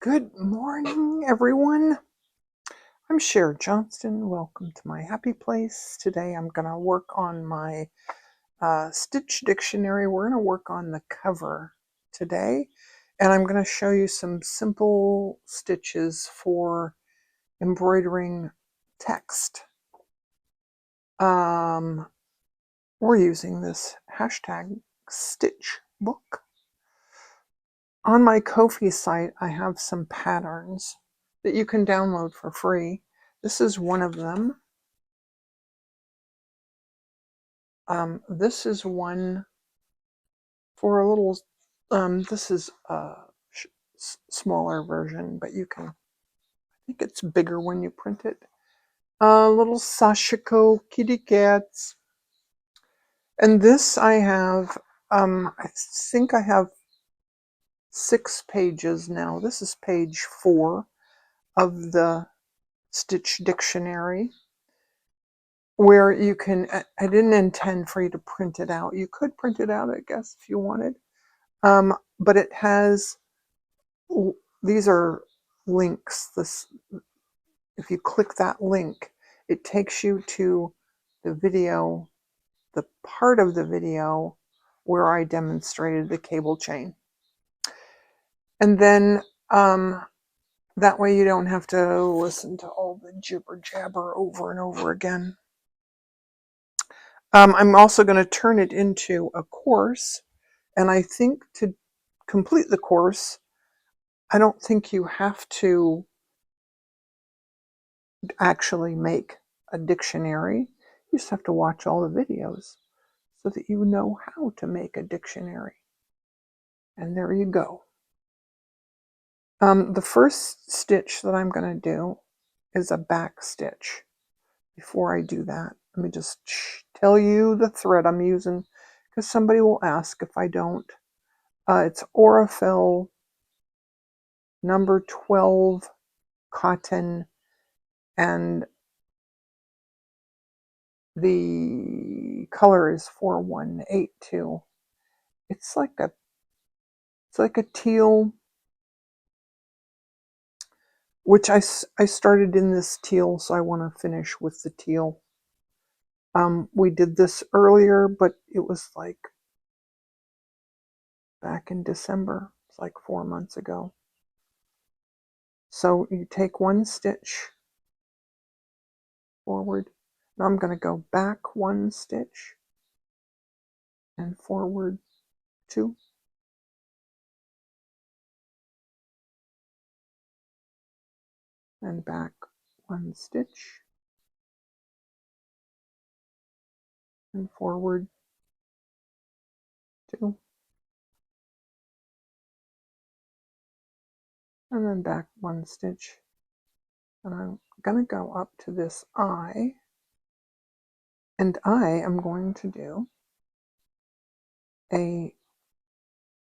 Good morning, everyone. I'm Sherry Johnston. Welcome to my happy place. Today I'm going to work on my stitch dictionary. We're going to work on the cover today, and I'm going to show you some simple stitches for embroidering text. We're using this hashtag stitch book. On my Ko-fi site, I have some patterns that you can download for free. This is one of them. This is one for a little, this is a smaller version, but you can, I think it's bigger when you print it. Little Sashiko kitty cats. And this I have, I think I have 6 pages now. This is page 4 of the Stitch Dictionary, where you can, I didn't intend for you to print it out. You could print it out, I guess, if you wanted. But it has, these are links. If you click that link, it takes you to the video, the part of the video where I demonstrated the cable chain. And then that way you don't have to listen to all the jibber jabber over and over again. I'm also going to turn it into a course, and I think to complete the course, I don't think you have to actually make a dictionary. You just have to watch all the videos so that you know how to make a dictionary. And there you go. The first stitch that I'm going to do is a back stitch. Before I do that, let me just tell you the thread I'm using, because somebody will ask if I don't. It's Aurifil number 12 cotton, and the color is 4182. It's like a teal, which I started in this teal, so I want to finish with the teal. We did this earlier, but it was like back in December. It's like 4 months ago. So you take one stitch forward. Now I'm going to go back 1 stitch and forward 2. And back 1 stitch and forward 2. And then back 1 stitch. And I'm going to go up to this eye, and I am going to do a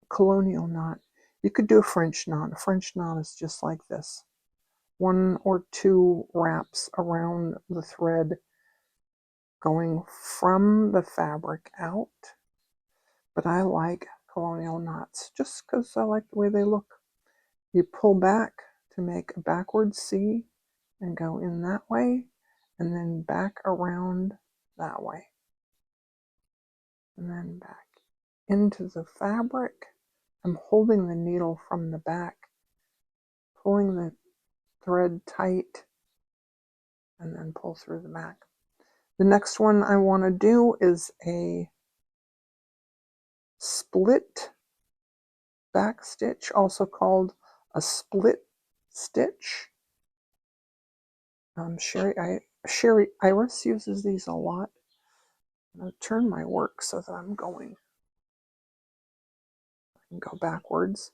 colonial knot. You could do a French knot. A French knot is just like this. 1 or 2 wraps around the thread going from the fabric out. But I like colonial knots just because I like the way they look. You pull back to make a backward C and go in that way, and then back around that way. And then back into the fabric. I'm holding the needle from the back, pulling the thread tight, and then pull through the back. The next one I want to do is a split back stitch, also called a split stitch. Sherry Iris uses these a lot. I'm going to turn my work so that I can go backwards.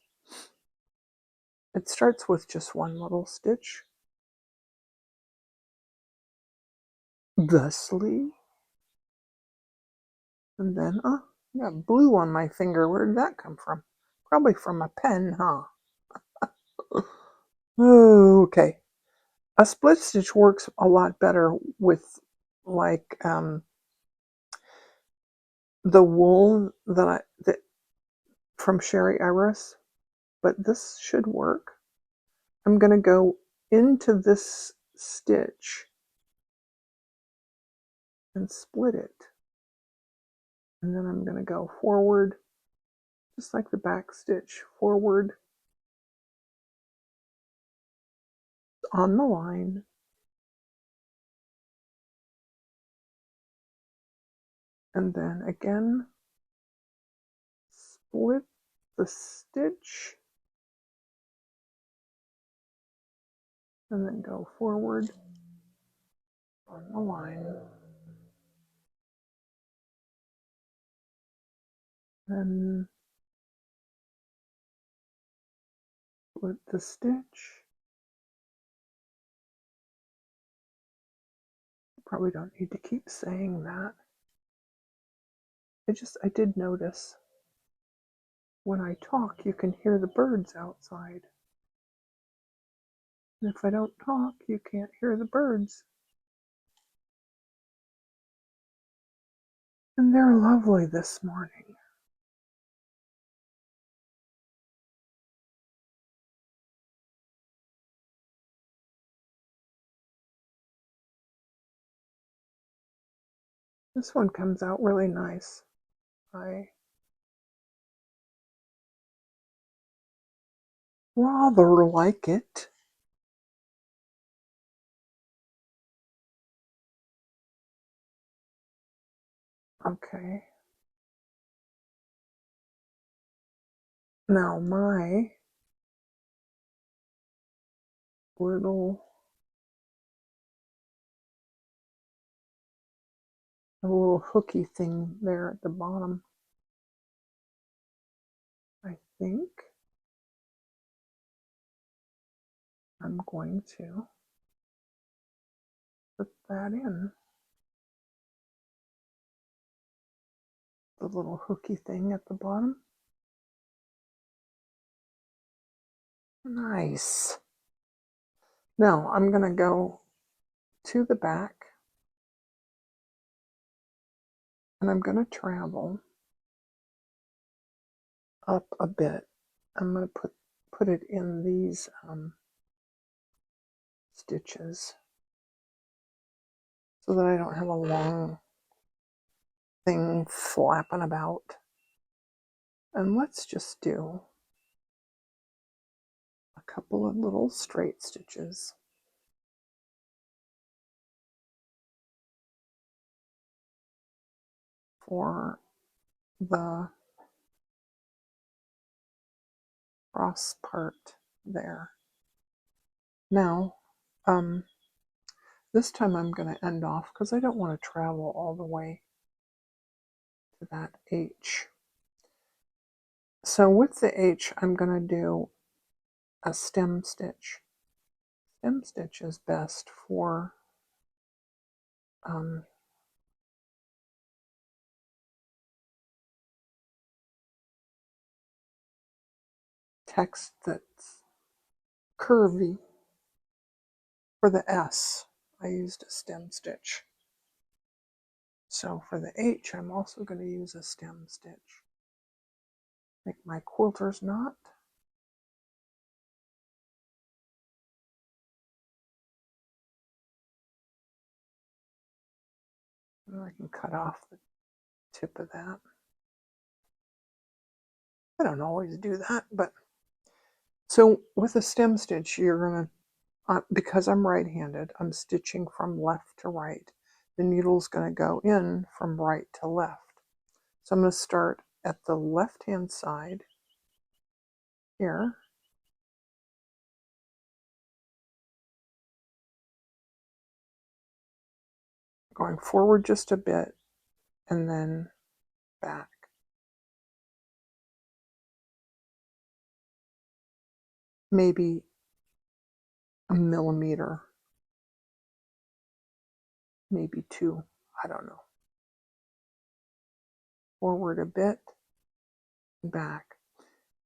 It starts with just 1 little stitch, thusly, and then, I got blue on my finger. Where did that come from? Probably from a pen, huh? Okay. A split stitch works a lot better with like the wool that from Sherry Iris, but this should work. I'm going to go into this stitch and split it. And then I'm going to go forward, just like the back stitch, forward on the line. And then again, split the stitch and then go forward on the line. And split the stitch. Probably don't need to keep saying that. I did notice when I talk, you can hear the birds outside. And if I don't talk, you can't hear the birds. And they're lovely this morning. This one comes out really nice. I rather like it. Okay. Now my little hooky thing there at the bottom, I think I'm going to put that in. The little hooky thing at the bottom. Nice. Now I'm going to go to the back and I'm going to travel up a bit. I'm going to put it in these stitches so that I don't have a long thing flapping about. And let's just do a couple of little straight stitches. For the cross part there. Now, this time I'm going to end off because I don't want to travel all the way to that H. So with the H, I'm going to do a stem stitch. Stem stitch is best for text that's curvy. For the S, I used a stem stitch. So for the H, I'm also going to use a stem stitch. Make my quilter's knot. And I can cut off the tip of that. I don't always do that, but so with a stem stitch, you're going to, because I'm right-handed, I'm stitching from left to right. The needle's going to go in from right to left. So I'm going to start at the left-hand side here. Going forward just a bit and then back. Maybe a millimeter, maybe 2, I don't know. Forward a bit, back.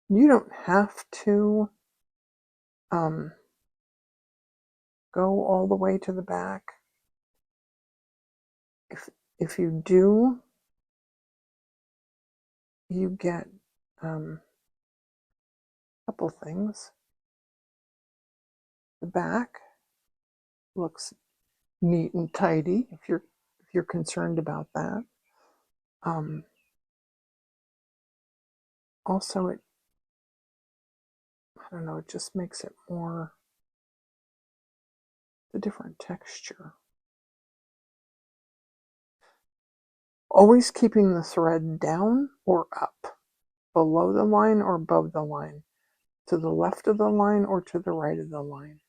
You don't have to go all the way to the back. If you do, you get a couple things. The back looks neat and tidy if you're concerned about that. Also, I don't know, it just makes it more a different texture. Always keeping the thread down or up, below the line or above the line, to the left of the line or to the right of the line.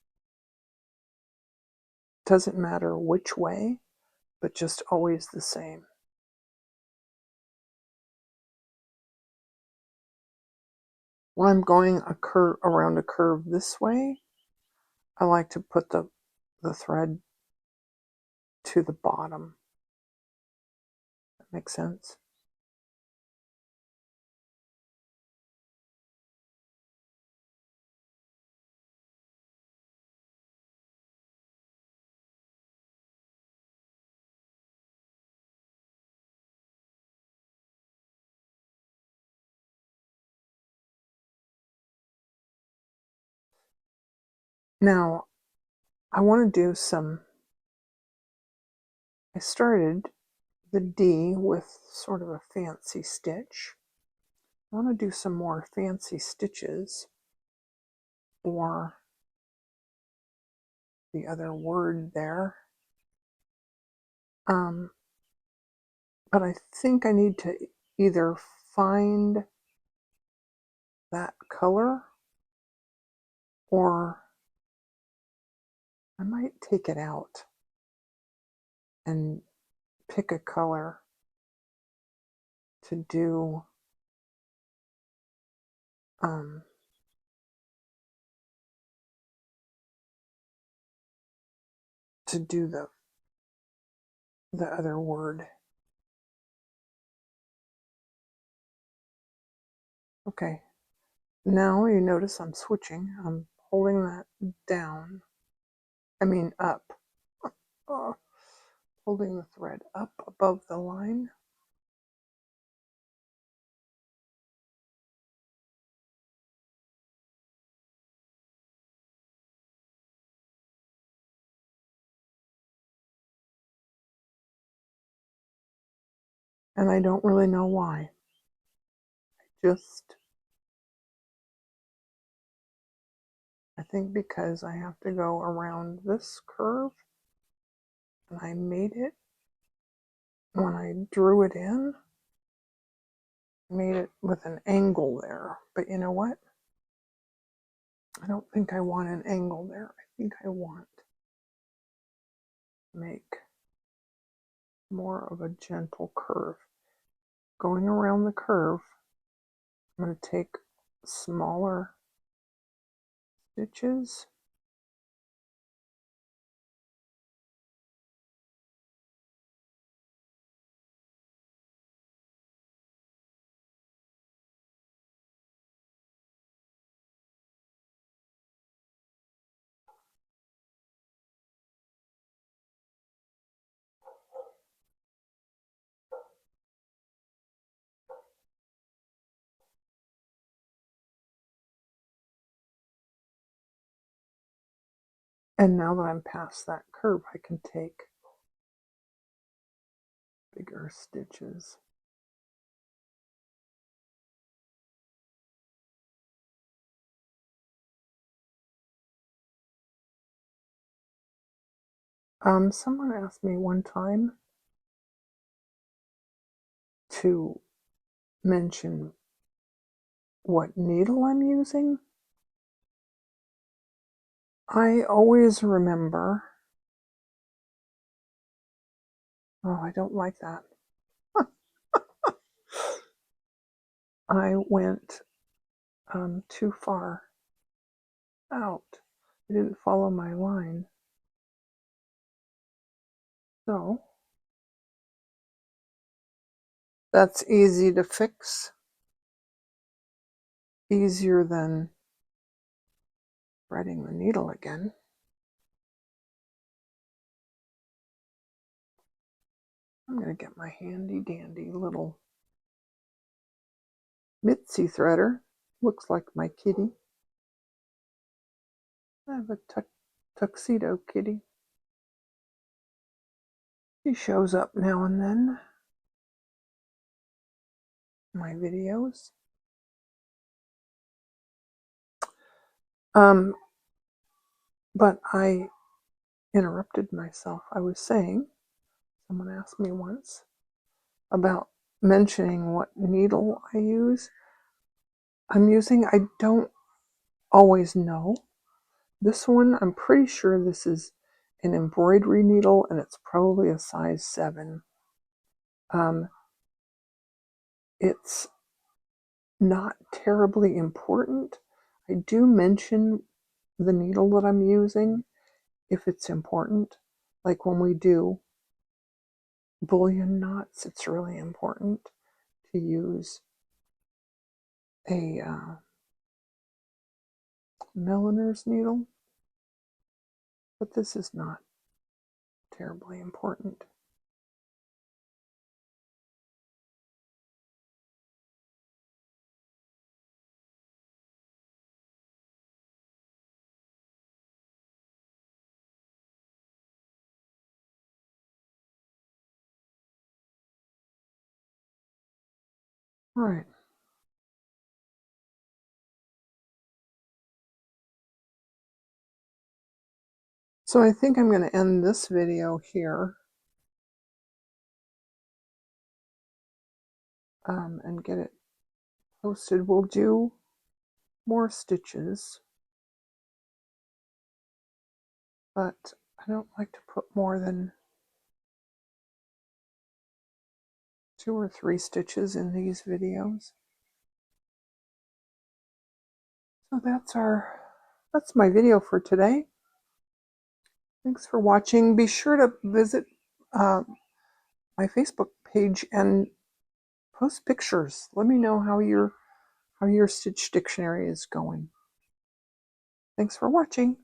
Doesn't matter which way, but just always the same. When I'm going around a curve this way, I like to put the thread to the bottom. That makes sense? Now, I want to do I started the D with sort of a fancy stitch. I want to do some more fancy stitches for the other word there. But I think I need to either find that color or I might take it out and pick a color to do um, the other word. Okay, now you notice I'm switching. I'm holding that down. I mean up. Holding the thread up above the line. And I don't really know why. I think because I have to go around this curve, and I made it when I drew it in, made it with an angle there. But you know what? I don't think I want an angle there. I think I want to make more of a gentle curve. Going around the curve, I'm going to take smaller stitches. And now that I'm past that curve, I can take bigger stitches. Someone asked me one time to mention what needle I'm using. I always remember, oh, I don't like that. I went too far out. I didn't follow my line. So that's easy to fix. Easier than threading the needle again. I'm going to get my handy dandy little Mitzi threader. Looks like my kitty. I have a Tuxedo Kitty. She shows up now and then in my videos. But I interrupted myself. I was saying, someone asked me once about mentioning what needle I'm using. I don't always know. This one, I'm pretty sure this is an embroidery needle, and it's probably a size 7. It's not terribly important. I do mention the needle that I'm using if it's important. Like when we do bullion knots, it's really important to use a milliner's needle, but this is not terribly important. All right. So I think I'm going to end this video here and get it posted. We'll do more stitches, but I don't like to put more than 2 or 3 stitches in these videos. So that's my video for today. Thanks for watching. Be sure to visit my Facebook page and post pictures. Let me know how your stitch dictionary is going. Thanks for watching.